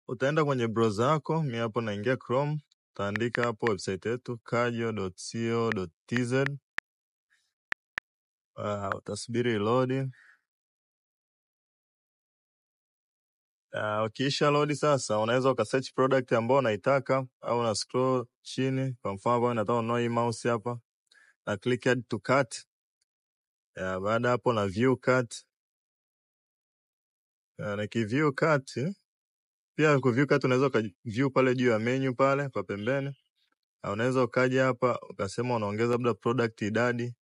utaenda kwenye browser yako, mimi hapo naingia Chrome, utaandika hapo website yetu kajo.co.tz. Utasubiri load. Ukiisha load sasa unaweza ukasearch product ambayo unaitaka au una scroll chini. Kwa mfano nataka ununue hii mouse hapa, na click add to cart. Baada hapo na view cart. Na view cart pia, ku view cart unaweza ka view pale juu ya menu pale kwa pembeni. Unaweza ukaja hapa ukasema unaongeza labda product idadi,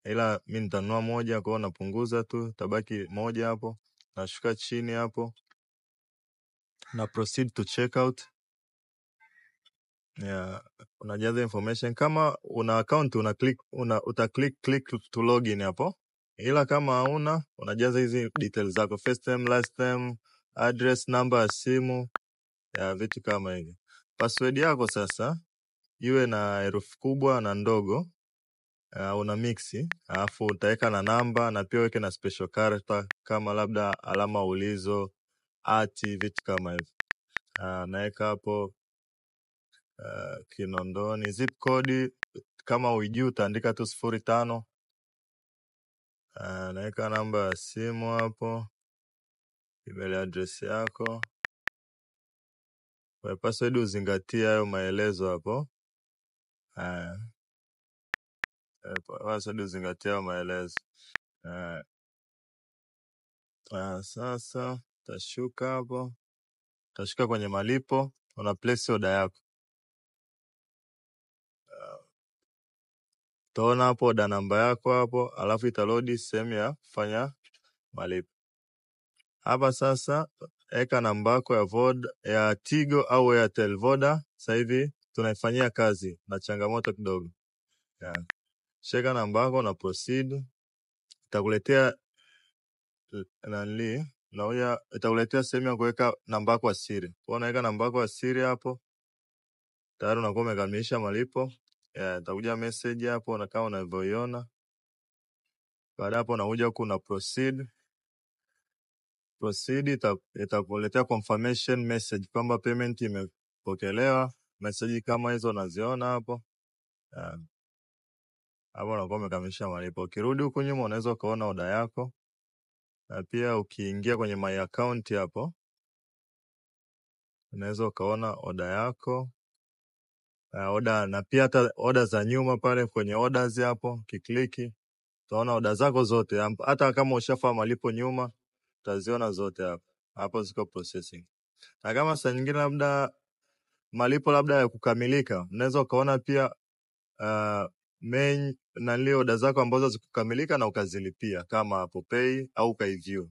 ila mimi nitanunua moja, kwa hiyo napunguza tu, tabaki moja hapo. Nashuka chini hapo na proceed to checkout. Unajaza information. Kama una account uta click to login hapo, ila kama hauna unajaza hizi details zako, first name, last name, address, namba ya simu, vitu kama hivi. Password yako sasa iwe na herufi kubwa na ndogo, una mix, alafu utaweka na namba, na pia weke na special character kama labda alama ulizo, vitu kama hivi. Naweka hapo Kinondoni. Zip code kama uijui utaandika tu 05. Naweka namba ya simu hapo, email address yako. Kwa password uzingatie hayo maelezo hapo. Password uzingatie hayo maelezo. Sasa tashuka hapo, tashuka kwenye malipo, una place order yako. Utaona hapo order namba yako hapo, alafu italodi sehemu ya kufanya malipo. Hapa sasa eka namba yako ya Tigo au Airtel. Voda sasa hivi tunaifanyia kazi na changamoto kidogo. Shika namba yako na proceed. Itakuletea itakuletea sehemu ya kuweka namba yako ya siri. Unaweka namba yako ya siri hapo. Tayari unakuwa umekamilisha malipo. Itakuja message hapo na kama unavyoiona. Baada hapo unakuja huku na proceed. Itakuletea confirmation message kwamba payment imepokelewa. Message kama hizo unaziona hapo. Hapo unakuwa umekamilisha malipo. Ukirudi huku nyuma unaweza kuona order yako. Na pia ukiingia kwenye my account hapo, unaweza ukaona order yako. Na pia hata order za nyuma pale kwenye orders hapo, ukikliki utaona order zako zote. Hata kama ushafanya malipo nyuma, utaziona zote hapo. Hapo ziko processing. Na kama saa nyingine labda malipo labda ya kukamilika, unaweza ukaona pia main na order zako ambazo zikukamilika na ukazilipia kama hapo pay au ukaiview.